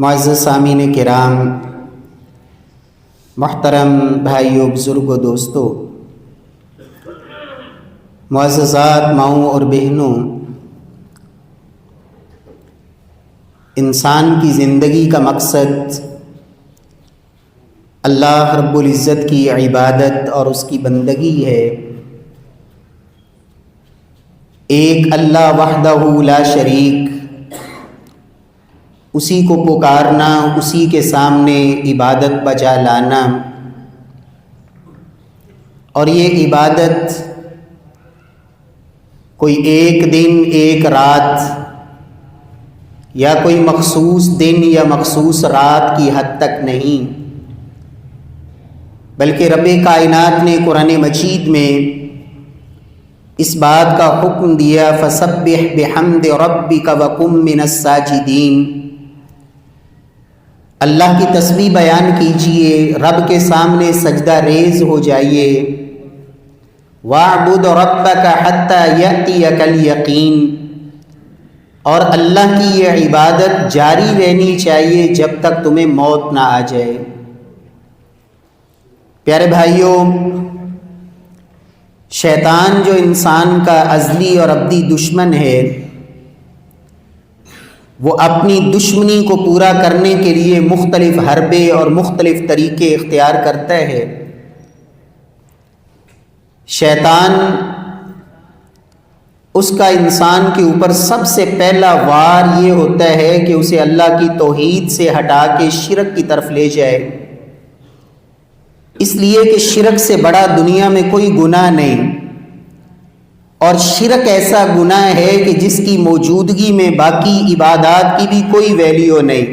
معزز سامعین کرام، محترم بھائیوں، بزرگوں، دوستوں، معززات ماؤں اور بہنوں، انسان کی زندگی کا مقصد اللہ رب العزت کی عبادت اور اس کی بندگی ہے۔ ایک اللہ وحدہ لا شریک، اسی کو پکارنا، اسی کے سامنے عبادت بجا لانا، اور یہ عبادت کوئی ایک دن ایک رات یا کوئی مخصوص دن یا مخصوص رات کی حد تک نہیں، بلکہ رب کائنات نے قرآن مجید میں اس بات کا حکم دیا، فسبح بحمد ربک وکن من الساجدین۔ اللہ کی تسبیح بیان کیجئے، رب کے سامنے سجدہ ریز ہو جائیے۔ وَاعْبُدْ رَبَّكَ حَتَّى يَأْتِيَكَ الْيَقِينُ، اور اللہ کی یہ عبادت جاری رہنی چاہیے جب تک تمہیں موت نہ آ جائے۔ پیارے بھائیوں، شیطان جو انسان کا ازلی اور ابدی دشمن ہے، وہ اپنی دشمنی کو پورا کرنے کے لیے مختلف حربے اور مختلف طریقے اختیار کرتا ہے۔ شیطان اس کا انسان کے اوپر سب سے پہلا وار یہ ہوتا ہے کہ اسے اللہ کی توحید سے ہٹا کے شرک کی طرف لے جائے، اس لیے کہ شرک سے بڑا دنیا میں کوئی گناہ نہیں، اور شرک ایسا گناہ ہے کہ جس کی موجودگی میں باقی عبادات کی بھی کوئی ویلیو نہیں۔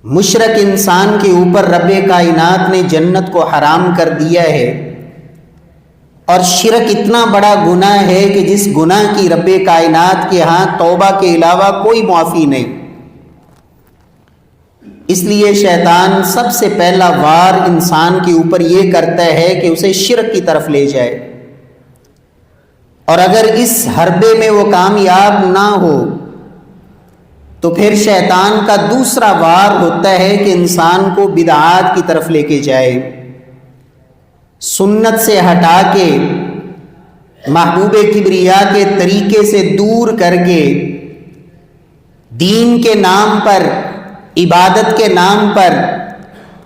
مشرک انسان کے اوپر رب کائنات نے جنت کو حرام کر دیا ہے، اور شرک اتنا بڑا گناہ ہے کہ جس گناہ کی رب کائنات کے ہاں توبہ کے علاوہ کوئی معافی نہیں۔ اس لیے شیطان سب سے پہلا وار انسان کے اوپر یہ کرتا ہے کہ اسے شرک کی طرف لے جائے، اور اگر اس حربے میں وہ کامیاب نہ ہو تو پھر شیطان کا دوسرا وار ہوتا ہے کہ انسان کو بدعات کی طرف لے کے جائے، سنت سے ہٹا کے محبوب کبریا کے طریقے سے دور کر کے دین کے نام پر، عبادت کے نام پر،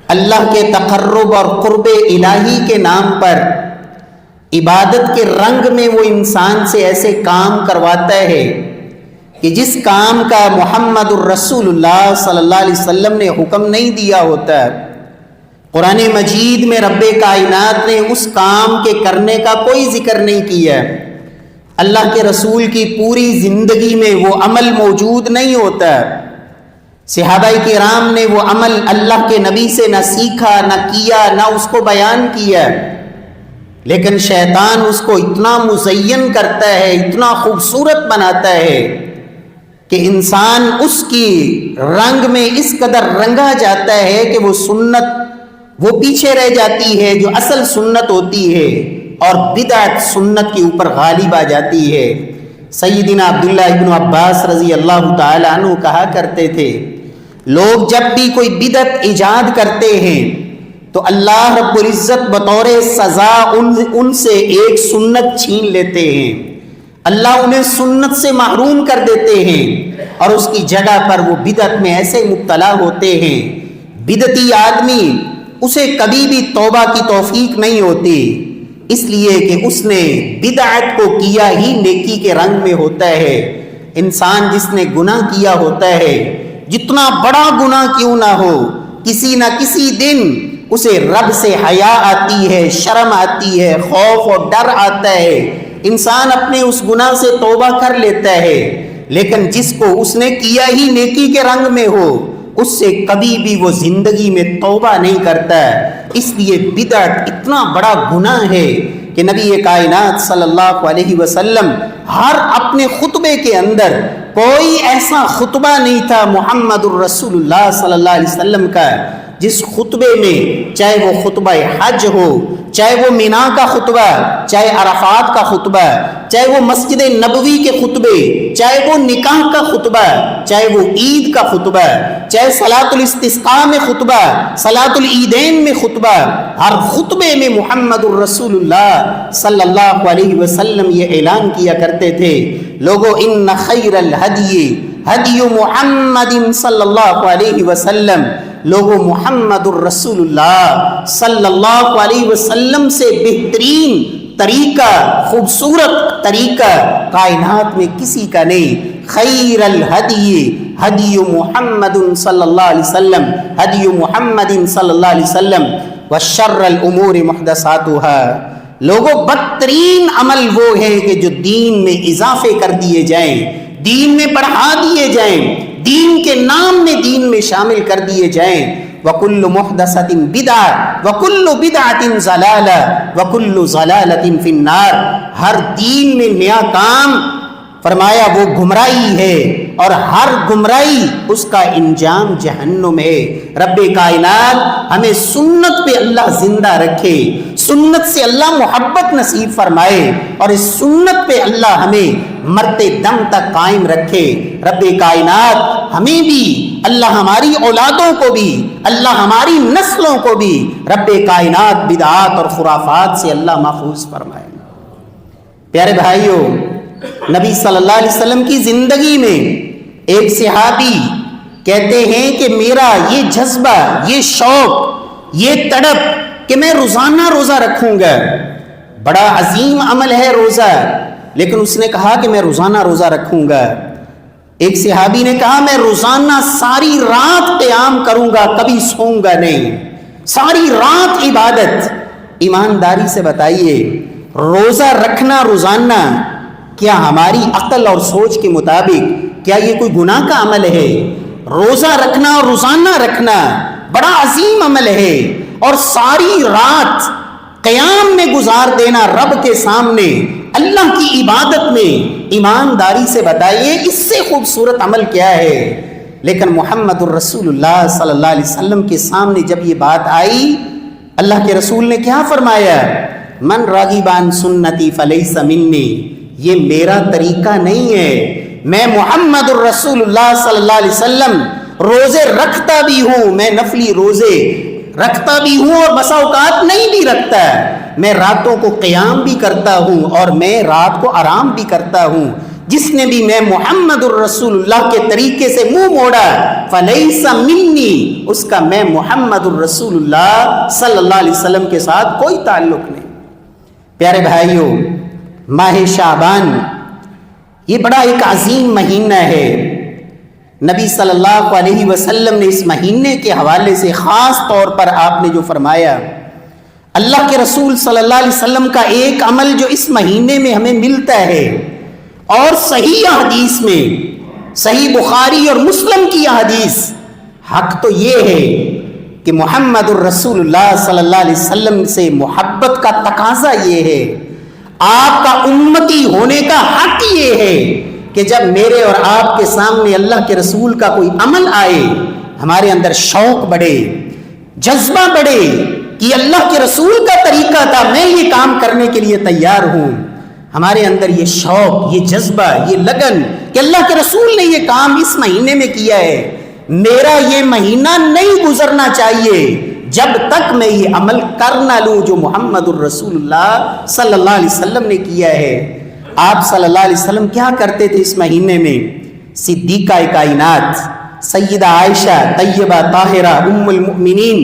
اللہ کے تقرب اور قرب الہی کے نام پر، عبادت کے رنگ میں وہ انسان سے ایسے کام کرواتا ہے کہ جس کام کا محمد الرسول اللہ صلی اللہ علیہ وسلم نے حکم نہیں دیا ہوتا۔ قرآن مجید میں رب کائنات نے اس کام کے کرنے کا کوئی ذکر نہیں کیا، اللہ کے رسول کی پوری زندگی میں وہ عمل موجود نہیں ہوتا، صحابہ کرام نے وہ عمل اللہ کے نبی سے نہ سیکھا، نہ کیا، نہ اس کو بیان کیا، لیکن شیطان اس کو اتنا مزین کرتا ہے، اتنا خوبصورت بناتا ہے کہ انسان اس کی رنگ میں اس قدر رنگا جاتا ہے کہ وہ سنت وہ پیچھے رہ جاتی ہے جو اصل سنت ہوتی ہے، اور بدعت سنت کے اوپر غالب آ جاتی ہے۔ سیدنا عبداللہ ابن عباس رضی اللہ تعالی عنہ کہا کرتے تھے، لوگ جب بھی کوئی بدعت ایجاد کرتے ہیں تو اللہ رب العزت بطور سزا ان سے ایک سنت چھین لیتے ہیں، اللہ انہیں سنت سے محروم کر دیتے ہیں، اور اس کی جگہ پر وہ بدعت میں ایسے مبتلا ہوتے ہیں، بدعتی آدمی اسے کبھی بھی توبہ کی توفیق نہیں ہوتی، اس لیے کہ اس نے بدعت کو کیا ہی نیکی کے رنگ میں ہوتا ہے۔ انسان جس نے گناہ کیا ہوتا ہے، جتنا بڑا گناہ کیوں نہ ہو، کسی نہ کسی دن اسے رب سے حیا آتی ہے، شرم آتی ہے، خوف اور ڈر آتا ہے، انسان اپنے اس گناہ سے توبہ کر لیتا ہے، لیکن جس کو اس نے کیا ہی نیکی کے رنگ میں ہو، اس سے کبھی بھی وہ زندگی میں توبہ نہیں کرتا۔ اس لیے بدعت اتنا بڑا گناہ ہے کہ نبی کائنات صلی اللہ علیہ وسلم ہر اپنے خطبے کے اندر، کوئی ایسا خطبہ نہیں تھا محمد الرسول اللہ صلی اللہ علیہ وسلم کا جس خطبے میں چاہے وہ خطبہ حج ہو، چاہے وہ مینا کا خطبہ، چاہے عرفات کا خطبہ، چاہے وہ مسجد نبوی کے خطبے، چاہے وہ نکاح کا خطبہ، چاہے وہ عید کا خطبہ، چاہے صلاۃ الاستسقاء میں خطبہ، صلاۃ العیدین میں خطبہ، ہر خطبے میں محمد الرسول اللہ صلی اللہ علیہ وسلم یہ اعلان کیا کرتے تھے، لوگو ان خیر الہدی ہدی محمد صلی اللہ علیہ وسلم، لوگوں محمد الرسول اللہ صلی اللہ علیہ وسلم سے بہترین طریقہ، خوبصورت طریقہ کائنات میں کسی کا نہیں۔ خیر الہدی ہدی محمد صلی اللہ علیہ وسلم، ہدی محمد صلی اللہ علیہ وسلم، وشر الامور محدثاتها، لوگوں بدترین عمل وہ ہے کہ جو دین میں اضافے کر دیے جائیں، دین میں بڑھا دیے جائیں، دین کے نام میں دین میں شامل کر دیے جائیں۔ وَكُلُّ مُحْدَثَةٍ بِدْعَةٍ وَكُلُّ بِدْعَةٍ ضَلَالَةٍ وَكُلُّ ضَلَالَةٍ فِي النَّارِ، ہر دین میں نیا کام فرمایا وہ گمراہی ہے، اور ہر گمراہی اس کا انجام جہنم ہے۔ رب کائنات ہمیں سنت پہ اللہ زندہ رکھے، سنت سے اللہ محبت نصیب فرمائے، اور اس سنت پہ اللہ ہمیں مرتے دم تک قائم رکھے۔ رب کائنات ہمیں بھی، اللہ ہماری اولادوں کو بھی، اللہ ہماری نسلوں کو بھی رب کائنات بدعات اور خرافات سے اللہ محفوظ فرمائے۔ پیارے بھائیوں، نبی صلی اللہ علیہ وسلم کی زندگی میں ایک صحابی کہتے ہیں کہ میرا یہ جذبہ، یہ شوق، یہ تڑپ کہ میں روزانہ روزہ رکھوں گا، بڑا عظیم عمل ہے روزہ، لیکن اس نے کہا کہ میں روزانہ روزہ رکھوں گا۔ ایک صحابی نے کہا میں روزانہ ساری رات قیام کروں گا، کبھی سوؤں گا نہیں، ساری رات عبادت۔ ایمانداری سے بتائیے، روزہ رکھنا روزانہ کیا ہماری عقل اور سوچ کے مطابق کیا یہ کوئی گناہ کا عمل ہے؟ روزہ رکھنا اور روزانہ رکھنا بڑا عظیم عمل ہے، اور ساری رات قیام میں گزار دینا رب کے سامنے اللہ کی عبادت میں۔ ایمانداری سے بتائیے اس سے خوبصورت عمل کیا ہے؟ لیکن محمد الرسول اللہ صلی اللہ علیہ وسلم کے سامنے جب یہ بات آئی، اللہ کے رسول نے کیا فرمایا؟ من راغب عن سنتی فلیس منی، یہ میرا طریقہ نہیں ہے۔ میں محمد الرسول اللہ صلی اللہ علیہ وسلم روزے رکھتا بھی ہوں، میں نفلی روزے رکھتا بھی ہوں، اور بسا اوقات نہیں بھی رکھتا، میں راتوں کو قیام بھی کرتا ہوں اور میں رات کو آرام بھی کرتا ہوں۔ جس نے بھی میں محمد الرسول اللہ کے طریقے سے منہ موڑا فلیس منی، اس کا میں محمد الرسول اللہ صلی اللہ علیہ وسلم کے ساتھ کوئی تعلق نہیں۔ پیارے بھائیوں، ماہ شعبان یہ بڑا ایک عظیم مہینہ ہے۔ نبی صلی اللہ علیہ وسلم نے اس مہینے کے حوالے سے خاص طور پر آپ نے جو فرمایا، اللہ کے رسول صلی اللہ علیہ وسلم کا ایک عمل جو اس مہینے میں ہمیں ملتا ہے، اور صحیح حدیث میں، صحیح بخاری اور مسلم کی حدیث، حق تو یہ ہے کہ محمد الرسول اللہ صلی اللہ علیہ وسلم سے محبت کا تقاضا یہ ہے، آپ کا امتی ہونے کا حق یہ ہے کہ جب میرے اور آپ کے سامنے اللہ کے رسول کا کوئی عمل آئے، ہمارے اندر شوق بڑھے، جذبہ بڑھے کہ اللہ کے رسول کا طریقہ تھا، میں یہ کام کرنے کے لیے تیار ہوں۔ ہمارے اندر یہ شوق، یہ جذبہ، یہ لگن کہ اللہ کے رسول نے یہ کام اس مہینے میں کیا ہے، میرا یہ مہینہ نہیں گزرنا چاہیے جب تک میں یہ عمل کر نہ لوں جو محمد الرسول اللہ صلی اللہ علیہ وسلم نے کیا ہے۔ آپ صلی اللہ علیہ وسلم کیا کرتے تھے اس مہینے میں؟ صدیقہ کائنات سیدہ عائشہ طیبہ طاہرہ ام المؤمنین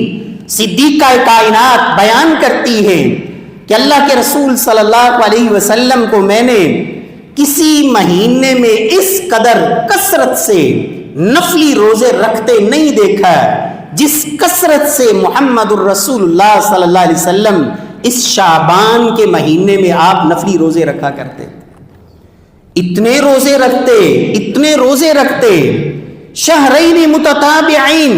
صدیقہ کائنات بیان کرتی ہیں کہ اللہ کے رسول صلی اللہ علیہ وسلم کو میں نے کسی مہینے میں اس قدر کثرت سے نفلی روزے رکھتے نہیں دیکھا جس کثرت سے محمد الرسول اللہ صلی اللہ علیہ وسلم اس شعبان کے مہینے میں آپ نفلی روزے رکھا کرتے، اتنے روزے رکھتے شہرین متتابعین،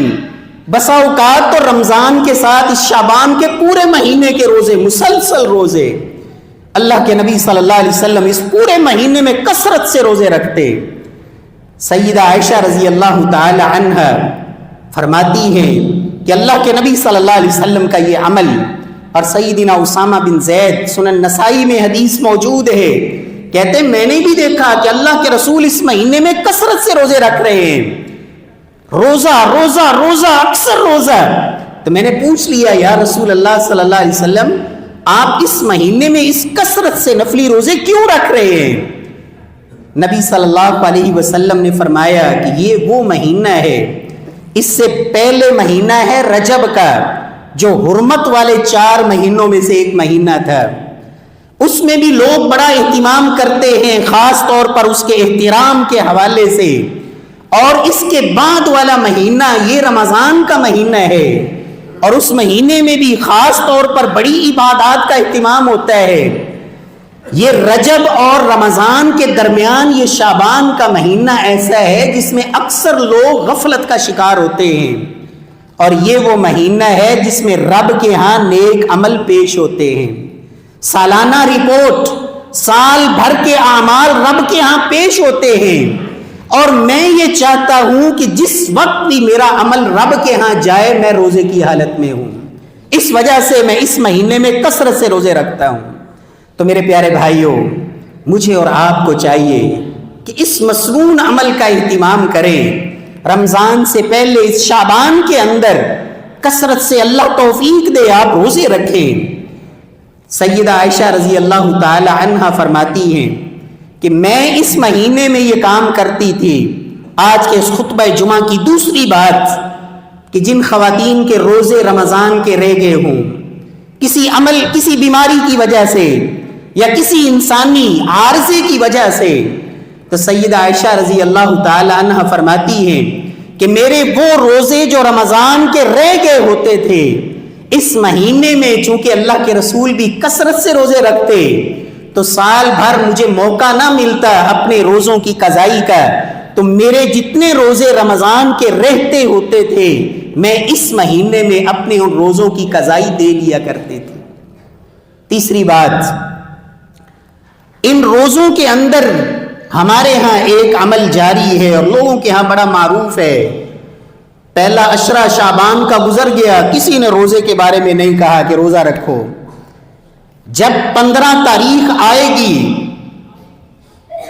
بسا اوقات تو رمضان کے ساتھ اس شعبان کے پورے مہینے کے روزے، مسلسل روزے، اللہ کے نبی صلی اللہ علیہ وسلم اس پورے مہینے میں کثرت سے روزے رکھتے۔ سیدہ عائشہ رضی اللہ تعالی عنہا فرماتی ہیں کہ اللہ کے نبی صلی اللہ علیہ وسلم کا یہ عمل، اور سیدنا اسامہ بن زید سنن نسائی میں حدیث موجود ہے، کہتے ہیں میں نے بھی دیکھا کہ اللہ کے رسول اس مہینے میں کثرت سے روزے رکھ رہے ہیں، روزہ روزہ روزہ، اکثر روزہ۔ تو میں نے پوچھ لیا یا رسول اللہ صلی اللہ علیہ وسلم، آپ اس مہینے میں اس کثرت سے نفلی روزے کیوں رکھ رہے ہیں؟ نبی صلی اللہ علیہ وسلم نے فرمایا کہ یہ وہ مہینہ ہے، اس سے پہلے مہینہ ہے رجب کا، جو حرمت والے 4 مہینوں میں سے ایک مہینہ تھا، اس میں بھی لوگ بڑا اہتمام کرتے ہیں، خاص طور پر اس کے احترام کے حوالے سے، اور اس کے بعد والا مہینہ یہ رمضان کا مہینہ ہے، اور اس مہینے میں بھی خاص طور پر بڑی عبادات کا اہتمام ہوتا ہے۔ یہ رجب اور رمضان کے درمیان یہ شعبان کا مہینہ ایسا ہے جس میں اکثر لوگ غفلت کا شکار ہوتے ہیں، اور یہ وہ مہینہ ہے جس میں رب کے ہاں نیک عمل پیش ہوتے ہیں، سالانہ رپورٹ، سال بھر کے اعمال رب کے ہاں پیش ہوتے ہیں، اور میں یہ چاہتا ہوں کہ جس وقت بھی میرا عمل رب کے ہاں جائے میں روزے کی حالت میں ہوں، اس وجہ سے میں اس مہینے میں کثرت سے روزے رکھتا ہوں۔ تو میرے پیارے بھائیوں، مجھے اور آپ کو چاہیے کہ اس مسنون عمل کا اہتمام کریں، رمضان سے پہلے اس شعبان کے اندر کثرت سے اللہ توفیق دے آپ روزے رکھیں۔ سیدہ عائشہ رضی اللہ تعالی عنہا فرماتی ہیں کہ میں اس مہینے میں یہ کام کرتی تھی۔ آج کے اس خطبہ جمعہ کی دوسری بات کہ جن خواتین کے روزے رمضان کے رہ گئے ہوں، کسی عمل، کسی بیماری کی وجہ سے یا کسی انسانی عارضے کی وجہ سے، تو سیدہ عائشہ رضی اللہ تعالی عنہ فرماتی ہیں کہ میرے وہ روزے جو رمضان کے رہ گئے ہوتے تھے، اس مہینے میں چونکہ اللہ کے رسول بھی کثرت سے روزے رکھتے، تو سال بھر مجھے موقع نہ ملتا اپنے روزوں کی قضائی کا، تو میرے جتنے روزے رمضان کے رہتے ہوتے تھے میں اس مہینے میں اپنے ان روزوں کی قضائی دے لیا کرتے تھے۔ تیسری بات، ان روزوں کے اندر ہمارے ہاں ایک عمل جاری ہے اور لوگوں کے ہاں بڑا معروف ہے۔ پہلا عشرہ شعبان کا گزر گیا، کسی نے روزے کے بارے میں نہیں کہا کہ روزہ رکھو۔ جب 15 تاریخ آئے گی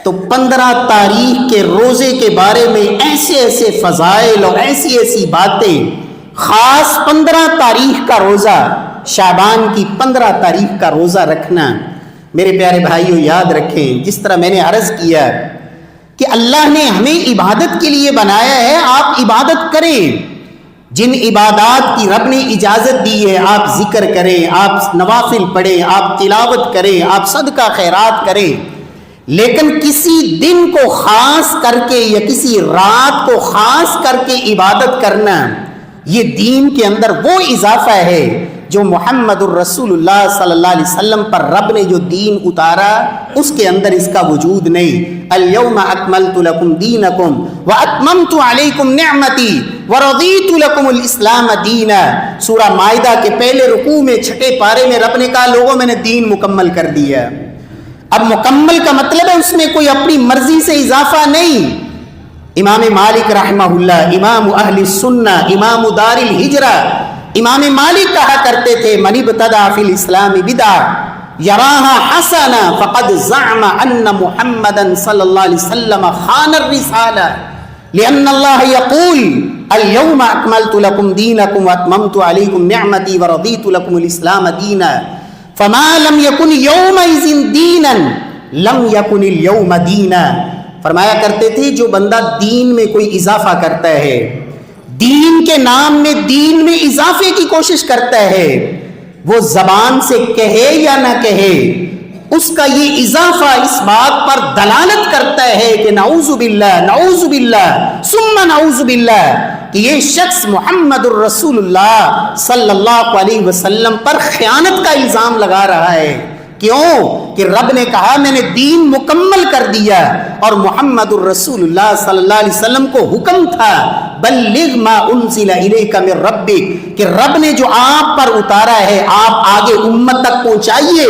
تو 15 تاریخ کے روزے کے بارے میں ایسے ایسے فضائل اور ایسی ایسی باتیں، خاص 15 تاریخ کا روزہ، شعبان کی 15 تاریخ کا روزہ رکھنا۔ میرے پیارے بھائیوں، یاد رکھیں، جس طرح میں نے عرض کیا کہ اللہ نے ہمیں عبادت کے لیے بنایا ہے، آپ عبادت کریں، جن عبادات کی رب نے اجازت دی ہے، آپ ذکر کریں، آپ نوافل پڑھیں، آپ تلاوت کریں، آپ صدقہ خیرات کریں، لیکن کسی دن کو خاص کر کے یا کسی رات کو خاص کر کے عبادت کرنا، یہ دین کے اندر وہ اضافہ ہے جو محمد الرسول اللہ صلی اللہ علیہ وسلم پر رب نے جو دین اتارا اس کے اندر اس کا وجود نہیں۔ الیوم اکملت لکم دینکم واتممت علیکم نعمتی ورضیت لکم الاسلام دینا۔ سورہ مائدہ کے پہلے رکوع میں 6 پارے میں رب نے کہا لوگوں میں نے دین مکمل کر دیا۔ اب مکمل کا مطلب ہے اس میں کوئی اپنی مرضی سے اضافہ نہیں۔ امام مالک رحمہ اللہ، امام اہل سنہ، امام دار الہجرہ، امام مالک کہا کرتے تھے من ابتدع فی الاسلام بدعہ یراہا حسنا فقد زعم ان محمدا صلی اللہ علیہ وسلم خان الرسالہ لأن اللہ یقول اليوم اکملت لکم دینکم واتممت علیکم نعمتی ورضیت لکم الاسلام دینا فما لم یکن یومئذ دینا لم یکن اليوم دینا۔ فرمایا کرتے تھے جو بندہ دین میں کوئی اضافہ کرتا ہے، دین کے نام میں دین میں اضافے کی کوشش کرتا ہے، وہ زبان سے کہے یا نہ کہے، اس کا یہ اضافہ اس بات پر دلالت کرتا ہے کہ نعوذ باللہ ثم نعوذ باللہ کہ یہ شخص محمد الرسول اللہ صلی اللہ علیہ وسلم پر خیانت کا الزام لگا رہا ہے۔ کیوں کہ رب نے کہا میں نے دین مکمل کر دیا، اور محمد الرسول اللہ صلی اللہ علیہ وسلم کو حکم تھا بلغ ما انزل الیک من ربک، کہ رب نے جو آپ پر اتارا ہے آپ آگے امت تک پہنچائیے۔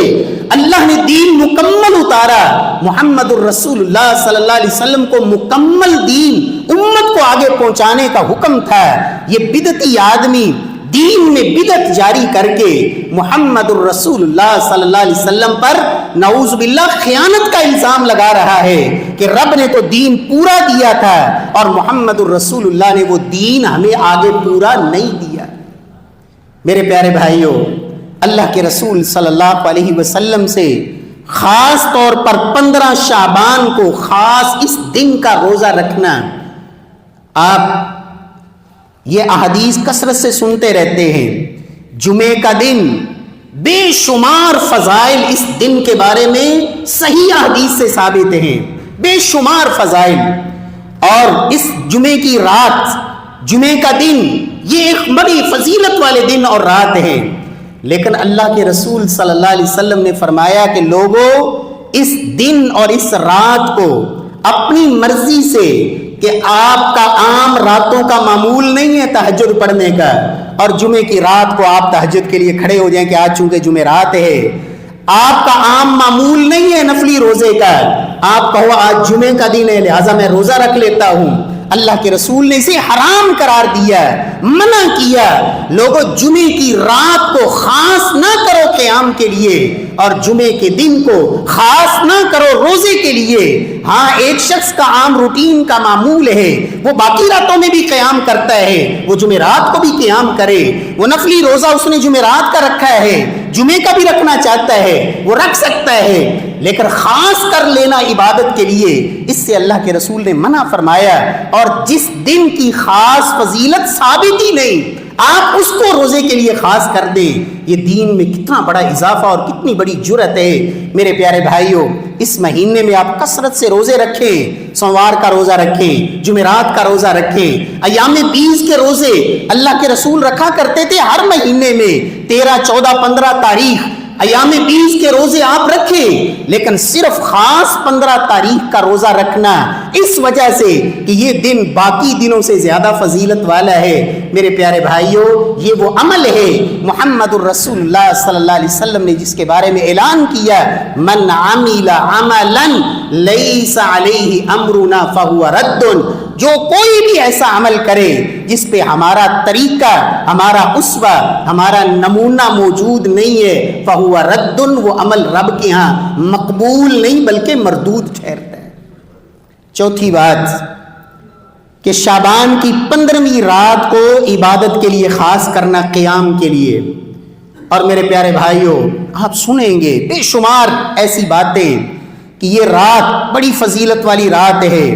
اللہ نے دین مکمل اتارا، محمد الرسول اللہ صلی اللہ علیہ وسلم کو مکمل دین امت کو آگے پہنچانے کا حکم تھا۔ یہ بدعتی آدمی دین میں بدعت جاری کر کے محمد الرسول اللہ صلی اللہ علیہ وسلم پر نعوذ باللہ خیانت کا الزام لگا رہا ہے کہ رب نے تو دین پورا دیا تھا اور محمد الرسول اللہ نے وہ دین ہمیں آگے پورا نہیں دیا۔ میرے پیارے بھائیوں، اللہ کے رسول صلی اللہ علیہ وسلم سے خاص طور پر 15 شعبان کو خاص اس دن کا روزہ رکھنا، آپ یہ احادیث کثرت سے سنتے رہتے ہیں۔ جمعے کا دن بے شمار فضائل اس دن کے بارے میں صحیح احادیث سے ثابت ہیں، بے شمار فضائل۔ اور اس جمعے کی رات، جمعے کا دن، یہ ایک بڑی فضیلت والے دن اور رات ہے، لیکن اللہ کے رسول صلی اللہ علیہ وسلم نے فرمایا کہ لوگوں اس دن اور اس رات کو اپنی مرضی سے، کہ آپ کا عام راتوں کا معمول نہیں ہے تہجد پڑھنے کا، اور جمعے کی رات کو آپ تہجد کے لیے کھڑے ہو جائیں کہ آج چونکہ جمعہ رات ہے، آپ کا عام معمول نہیں ہے نفلی روزے کا، آپ کہو آج جمعے کا دن ہے لہٰذا میں روزہ رکھ لیتا ہوں۔ اللہ کے رسول نے اسے حرام قرار دیا، منع کیا۔ لوگوں جمعے کی رات کو خاص نہ کرو قیام کے لیے، اور جمعے کے دن کو خاص نہ کرو روزے کے لیے۔ ہاں ایک شخص کا عام روٹین کا معمول ہے، وہ باقی راتوں میں بھی قیام کرتا ہے، وہ جمعرات کو بھی قیام کرے، وہ نفلی روزہ اس نے جمعرات کا رکھا ہے، جمعے کا بھی رکھنا چاہتا ہے وہ رکھ سکتا ہے، لیکن خاص کر لینا عبادت کے لیے اس سے اللہ کے رسول نے منع فرمایا۔ اور جس دن کی خاص فضیلت ثابت ہی نہیں، آپ اس کو روزے کے لیے خاص کر دیں، یہ دین میں کتنا بڑا اضافہ اور کتنی بڑی جرأت ہے۔ میرے پیارے بھائیوں، اس مہینے میں آپ کثرت سے روزے رکھیں، سوموار کا روزہ رکھیں، جمعرات کا روزہ رکھیں، ایام 20 کے روزے اللہ کے رسول رکھا کرتے تھے ہر مہینے میں، 13، 14، 15 تاریخ ایام 20 کے روزے آپ رکھیں، لیکن صرف خاص 15 تاریخ کا روزہ رکھنا اس وجہ سے کہ یہ دن باقی دنوں سے زیادہ فضیلت والا ہے۔ میرے پیارے بھائیوں، یہ وہ عمل ہے محمد الرسول اللہ صلی اللہ علیہ وسلم نے جس کے بارے میں اعلان کیا، من عمل عملا لیس علیہ امرنا فہو رد، جو کوئی بھی ایسا عمل کرے جس پہ ہمارا طریقہ، ہمارا اسوہ، ہمارا نمونہ موجود نہیں ہے، فہو رد، وہ عمل رب کے ہاں مقبول نہیں بلکہ مردود ٹھہرتا ہے۔ چوتھی بات کہ شعبان کی 15ویں رات کو عبادت کے لیے خاص کرنا، قیام کے لیے۔ اور میرے پیارے بھائیوں، آپ سنیں گے بے شمار ایسی باتیں کہ یہ رات بڑی فضیلت والی رات ہے۔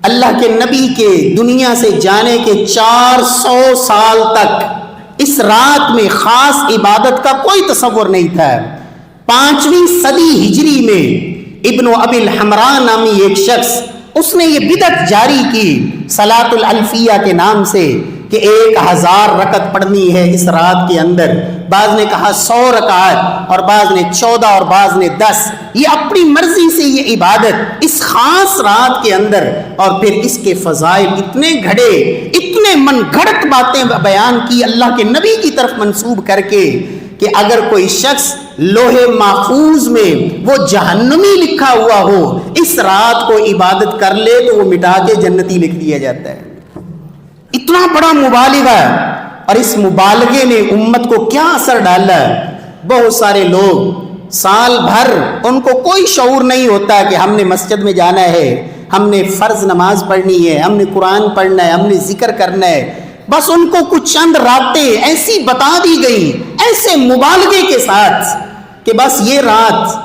اللہ کے نبی کے دنیا سے جانے کے 400 سال تک اس رات میں خاص عبادت کا کوئی تصور نہیں تھا۔ 5ویں صدی ہجری میں ابن ابی الحمراء نامی ایک شخص، اس نے یہ بدعت جاری کی صلاۃ الالفیہ کے نام سے کہ 1000 رکعت پڑھنی ہے اس رات کے اندر، بعض نے کہا 100 رکعت اور بعض نے 14 اور بعض نے 10، یہ اپنی مرضی سے یہ عبادت اس خاص رات کے اندر، اور پھر اس کے فضائل اتنے گھڑے، اتنے من گھڑت باتیں بیان کی اللہ کے نبی کی طرف منسوب کر کے کہ اگر کوئی شخص لوح محفوظ میں وہ جہنمی لکھا ہوا ہو، اس رات کو عبادت کر لے تو وہ مٹا کے جنتی لکھ دیا جاتا ہے۔ اتنا بڑا مبالغہ، اور اس مبالغے نے امت کو کیا اثر ڈالا۔ بہت سارے لوگ سال بھر ان کو کوئی شعور نہیں ہوتا کہ ہم نے مسجد میں جانا ہے، ہم نے فرض نماز پڑھنی ہے، ہم نے قرآن پڑھنا ہے، ہم نے ذکر کرنا ہے، بس ان کو کچھ چند راتیں ایسی بتا دی گئی ایسے مبالغے کے ساتھ کہ بس یہ رات،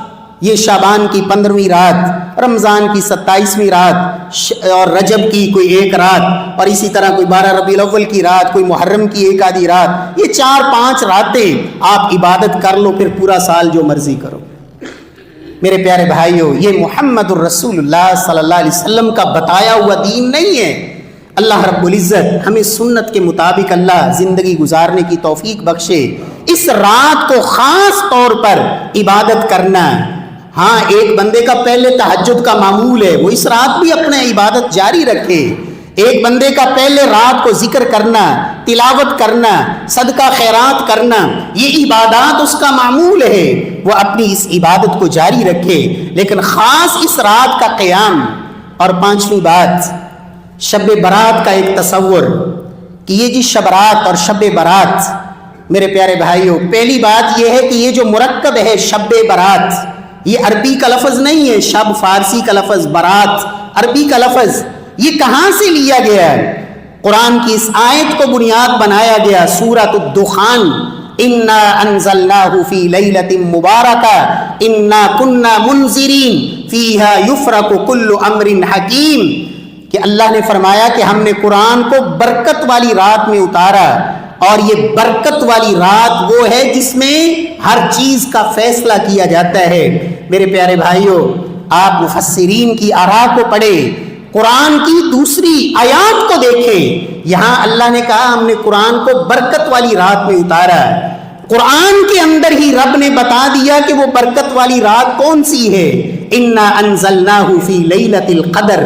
یہ شعبان کی 15ویں رات، رمضان کی 27ویں رات، اور رجب کی کوئی ایک رات، اور اسی طرح کوئی 12 ربیع الاول کی رات، کوئی محرم کی ایک آدھی رات، یہ 4-5 راتیں آپ عبادت کر لو، پھر پورا سال جو مرضی کرو۔ میرے پیارے بھائیوں، یہ محمد الرسول اللہ صلی اللہ علیہ وسلم کا بتایا ہوا دین نہیں ہے۔ اللہ رب العزت ہمیں سنت کے مطابق اللہ زندگی گزارنے کی توفیق بخشے۔ اس رات کو خاص طور پر عبادت کرنا، ہاں ایک بندے کا پہلے تہجد کا معمول ہے، وہ اس رات بھی اپنے عبادت جاری رکھے۔ ایک بندے کا پہلے رات کو ذکر کرنا، تلاوت کرنا، صدقہ خیرات کرنا، یہ عبادات اس کا معمول ہے، وہ اپنی اس عبادت کو جاری رکھے، لیکن خاص اس رات کا قیام۔ اور 5ویں بات، شب برات کا ایک تصور کہ یہ جی شب رات اور شب برات، میرے پیارے بھائیوں، پہلی بات یہ ہے کہ یہ جو مرکب ہے شب برات، یہ عربی کا لفظ نہیں ہے، شب فارسی کا لفظ، برات عربی کا لفظ، یہ کہاں سے لیا گیا ہے؟ قرآن کی اس آیت کو بنیاد بنایا گیا سورۃ الدخان، انا انزلناہ فی لیلۃ مبارکہ انا کنا منذرین فیہا یفرق کل امر حکیم، کہ اللہ نے فرمایا کہ ہم نے قرآن کو برکت والی رات میں اتارا، اور یہ برکت والی رات وہ ہے جس میں ہر چیز کا فیصلہ کیا جاتا ہے۔ میرے پیارے بھائیوں، آپ مفسرین کی آراء کو پڑھیں، قرآن کی دوسری آیات کو دیکھیں، یہاں اللہ نے کہا ہم نے قرآن کو برکت والی رات میں اتارا، قرآن کے اندر ہی رب نے بتا دیا کہ وہ برکت والی رات کون سی ہے، انا انزلناہ فی لیلۃ القدر،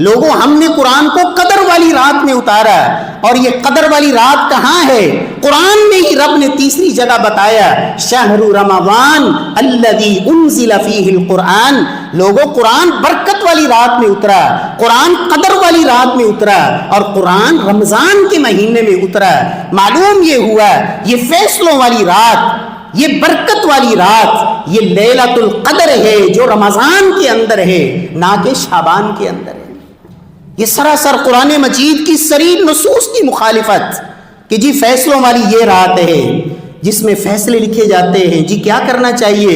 لوگوں ہم نے قرآن کو قدر والی رات میں اتارا، اور یہ قدر والی رات کہاں ہے؟ قرآن میں ہی رب نے تیسری جگہ بتایا، شہر رمضان الذی انزل فیہ القرآن، لوگوں قرآن برکت والی رات میں اترا، قرآن قدر والی رات میں اترا، اور قرآن رمضان کے مہینے میں اترا۔ معلوم یہ ہوا یہ فیصلوں والی رات، یہ برکت والی رات، یہ لیلۃ القدر ہے جو رمضان کے اندر ہے، نہ کہ شعبان کے اندر ہے۔ یہ سراسر قرآن مجید کی صریح نصوص کی مخالفت کہ جی فیصلوں والی یہ رات ہے جس میں فیصلے لکھے جاتے ہیں، جی کیا کرنا چاہیے،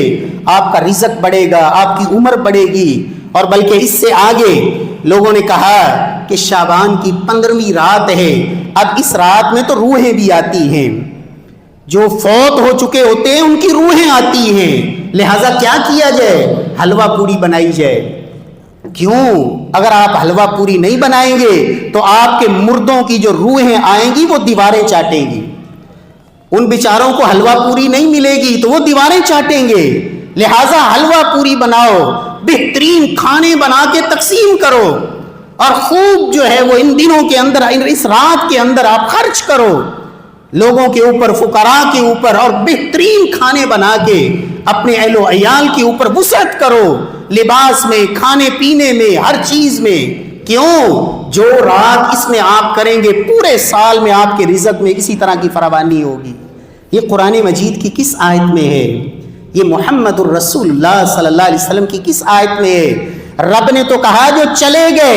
آپ کا رزق بڑھے گا، آپ کی عمر بڑھے گی، اور بلکہ اس سے آگے لوگوں نے کہا کہ شعبان کی 15ویں رات ہے، اب اس رات میں تو روحیں بھی آتی ہیں، جو فوت ہو چکے ہوتے ہیں ان کی روحیں آتی ہیں، لہٰذا کیا کیا جائے، حلوہ پوری بنائی جائے۔ کیوں؟ اگر آپ حلوہ پوری نہیں بنائیں گے تو آپ کے مردوں کی جو روحیں آئیں گی وہ دیواریں چاٹیں گی، ان بیچاروں کو حلوہ پوری نہیں ملے گی تو وہ دیواریں چاٹیں گے، لہٰذا حلوہ پوری بناؤ، بہترین کھانے بنا کے تقسیم کرو، اور خوب جو ہے وہ ان دنوں کے اندر، اس رات کے اندر آپ خرچ کرو لوگوں کے اوپر، فقراء کے اوپر، اور بہترین کھانے بنا کے اپنے اہل و عیال کے اوپر وسعت کرو، لباس میں، کھانے پینے میں، ہر چیز میں۔ کیوں؟ جو رات اس میں آپ کریں گے پورے سال میں آپ کے رزق میں کسی طرح کی فراوانی ہوگی۔ یہ قرآن مجید کی کس آیت میں ہے؟ یہ محمد الرسول اللہ صلی اللہ علیہ وسلم کی کس آیت میں ہے؟ رب نے تو کہا جو چلے گئے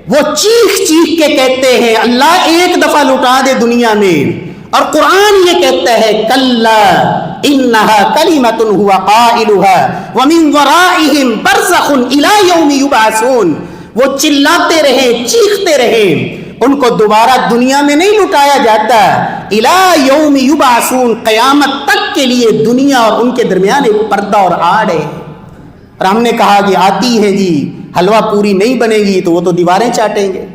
وہ چیخ چیخ کے کہتے ہیں اللہ ایک دفعہ لٹا دے دنیا میں، اور قرآن یہ کہتا ہے کلا انہا کلمۃ ہو قائلھا ومن ورائہم برزخ الی یوم یبعثون، وہ چلاتے رہے، چیختے رہے، ان کو دوبارہ دنیا میں نہیں لٹایا جاتا، الی یوم یبعثون، قیامت تک کے لیے دنیا اور ان کے درمیان ایک پردہ اور آڑ ہے۔ اور ہم نے کہا کہ آتی ہے جی حلوہ پوری نہیں بنے گی تو وہ تو دیواریں چاٹیں گے۔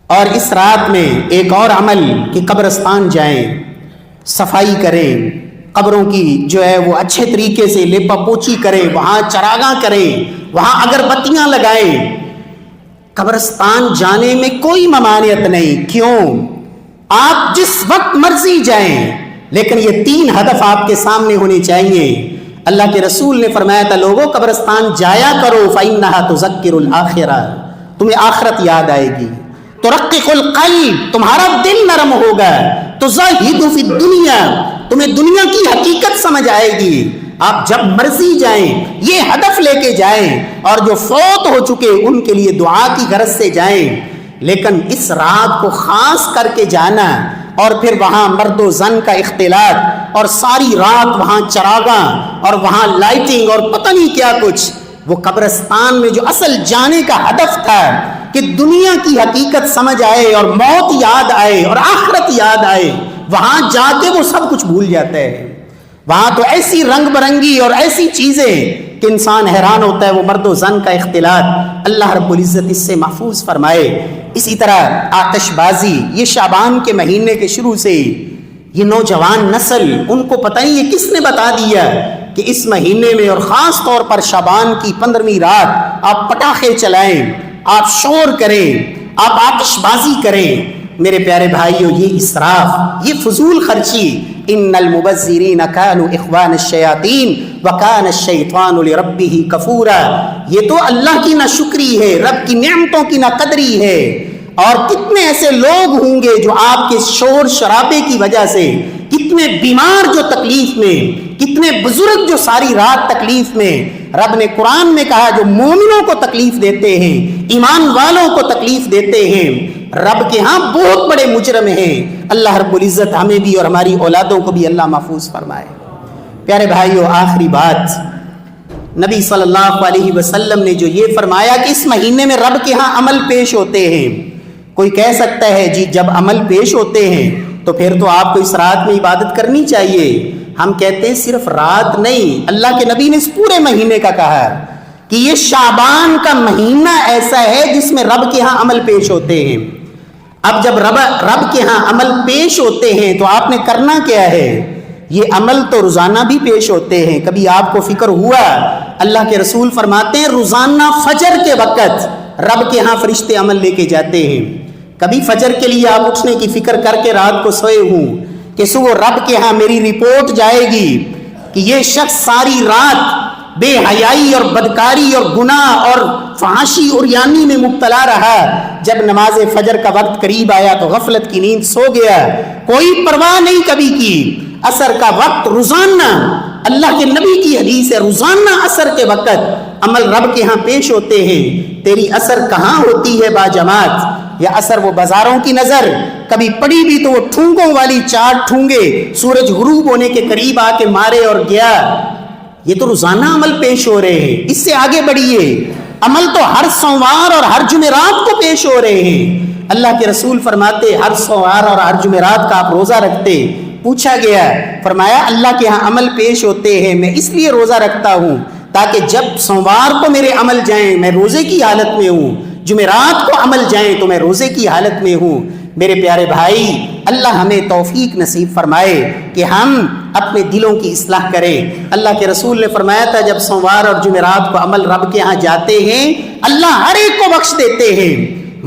اور اس رات میں ایک اور عمل کہ قبرستان جائیں، صفائی کریں، قبروں کی جو ہے وہ اچھے طریقے سے لیپا پوچھی کریں، وہاں چراغاں کریں، وہاں اگربتیاں لگائیں۔ قبرستان جانے میں کوئی ممانعت نہیں، کیوں؟ آپ جس وقت مرضی جائیں، لیکن یہ 3 ہدف آپ کے سامنے ہونے چاہیے۔ اللہ کے رسول نے فرمایا تھا لوگوں قبرستان جایا کرو فإنها تذکر الآخرہ، تمہیں آخرت یاد آئے گی، ترقق القلب، تمہارا دل نرم ہوگا، تزہد فی الدنیا، تمہیں دنیا کی حقیقت سمجھ آئے گی۔ آپ جب مرضی جائیں یہ ہدف لے کے جائیں، اور جو فوت ہو چکے ان کے لیے دعا کی غرض سے جائیں، لیکن اس رات کو خاص کر کے جانا، اور پھر وہاں مرد و زن کا اختلاط، اور ساری رات وہاں چراغاں اور وہاں لائٹنگ اور پتہ نہیں کیا کچھ، وہ قبرستان میں جو اصل جانے کا ہدف تھا کہ دنیا کی حقیقت سمجھ آئے اور موت یاد آئے اور آخرت یاد آئے، وہاں جا کے وہ سب کچھ بھول جاتا ہے۔ وہاں تو ایسی رنگ برنگی اور ایسی چیزیں کہ انسان حیران ہوتا ہے، وہ مرد و زن کا اختلاط، اللہ رب العزت اس سے محفوظ فرمائے۔ اسی طرح آتش بازی، یہ شعبان کے مہینے کے شروع سے یہ نوجوان نسل، ان کو پتہ نہیں یہ کس نے بتا دیا کہ اس مہینے میں اور خاص طور پر شعبان کی 15ویں رات آپ پٹاخے چلائیں، آپ شور کریں، آپ آتش بازی کریں۔ میرے پیارے بھائیو، یہ اسراف، یہ فضول خرچی، ان المبذرین کانوا اخوان الشیاطین وکان الشیطان لربہ کفورا، یہ تو اللہ کی نہ شکری ہے، رب کی نعمتوں کی نہ قدری ہے۔ اور کتنے ایسے لوگ ہوں گے جو آپ کے شور شرابے کی وجہ سے، کتنے بیمار جو تکلیف میں، کتنے بزرگ جو ساری رات تکلیف میں۔ رب نے قرآن میں کہا جو مومنوں کو تکلیف دیتے ہیں، ایمان والوں کو تکلیف دیتے ہیں، رب کے ہاں بہت بڑے مجرم ہیں۔ اللہ رب العزت ہمیں بھی اور ہماری اولادوں کو بھی اللہ محفوظ فرمائے۔ پیارے بھائیو، آخری بات، نبی صلی اللہ علیہ وسلم نے جو یہ فرمایا کہ اس مہینے میں رب کے ہاں عمل پیش ہوتے ہیں۔ کوئی کہہ سکتا ہے جی جب عمل پیش ہوتے ہیں تو پھر تو آپ کو اس رات میں عبادت کرنی چاہیے۔ ہم کہتے ہیں صرف رات نہیں، اللہ کے نبی نے اس پورے مہینے کا کہا کہ یہ شعبان کا مہینہ ایسا ہے جس میں رب کے ہاں عمل پیش ہوتے ہیں۔ اب جب رب کے ہاں عمل پیش ہوتے ہیں تو آپ نے کرنا کیا ہے؟ یہ عمل تو روزانہ بھی پیش ہوتے ہیں۔ کبھی آپ کو فکر ہوا؟ اللہ کے رسول فرماتے ہیں روزانہ فجر کے وقت رب کے ہاں فرشتے عمل لے کے جاتے ہیں۔ کبھی فجر کے لیے آپ اٹھنے کی فکر کر کے رات کو سوئے ہوں کہ صبح رب کے ہاں میری رپورٹ جائے گی کہ یہ شخص ساری رات بے حیائی اور بدکاری اور گناہ اور فحاشی اور یانی میں مبتلا رہا، جب نماز فجر کا وقت قریب آیا تو غفلت کی نیند سو گیا، کوئی پرواہ نہیں کبھی کی۔ عصر کا وقت روزانہ، اللہ کے نبی کی حدیث ہے، روزانہ عصر کے وقت عمل رب کے ہاں پیش ہوتے ہیں۔ تیری عصر کہاں ہوتی ہے با جماعت؟ یا عصر وہ بازاروں کی نظر کبھی پڑی بھی تو وہ ٹھونگوں والی 4 ٹھونگے سورج غروب ہونے کے قریب آ کے مارے اور گیا؟ یہ تو روزانہ عمل پیش ہو رہے ہیں۔ اس سے آگے بڑھیے، عمل تو ہر سوموار اور ہر جمعرات کو پیش ہو رہے ہیں۔ اللہ کے رسول فرماتے ہر سوموار اور ہر جمعرات کا آپ روزہ رکھتے؟ پوچھا گیا، فرمایا اللہ کے ہاں عمل پیش ہوتے ہیں، میں اس لیے روزہ رکھتا ہوں تاکہ جب سوموار کو میرے عمل جائیں میں روزے کی حالت میں ہوں، جمعرات کو عمل جائیں تو میں روزے کی حالت میں ہوں۔ میرے پیارے بھائی، اللہ ہمیں توفیق نصیب فرمائے کہ ہم اپنے دلوں کی اصلاح کریں۔ اللہ کے رسول نے فرمایا تھا جب سوموار اور جمعرات کو عمل رب کے ہاں جاتے ہیں اللہ ہر ایک کو بخش دیتے ہیں،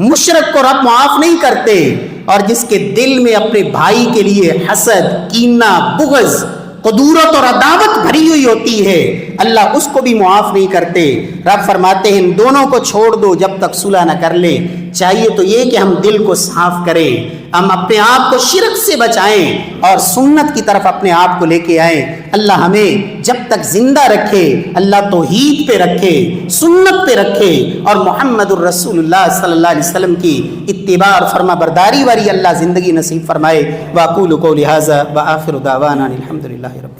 مشرک کو رب معاف نہیں کرتے، اور جس کے دل میں اپنے بھائی کے لیے حسد، کینہ، بغض، قدورت اور عداوت بھری ہوئی ہوتی ہے اللہ اس کو بھی معاف نہیں کرتے۔ رب فرماتے ہیں ان دونوں کو چھوڑ دو جب تک صلح نہ کر لیں۔ چاہیے تو یہ کہ ہم دل کو صاف کریں، ہم اپنے آپ کو شرک سے بچائیں اور سنت کی طرف اپنے آپ کو لے کے آئیں۔ اللہ ہمیں جب تک زندہ رکھے اللہ توحید پہ رکھے، سنت پہ رکھے، اور محمد الرسول اللہ صلی اللہ علیہ وسلم کی اتباع اور فرما برداری والی اللہ زندگی نصیب فرمائے۔ واقول قولی ھذا وآخر دعوانا الحمد للہ رب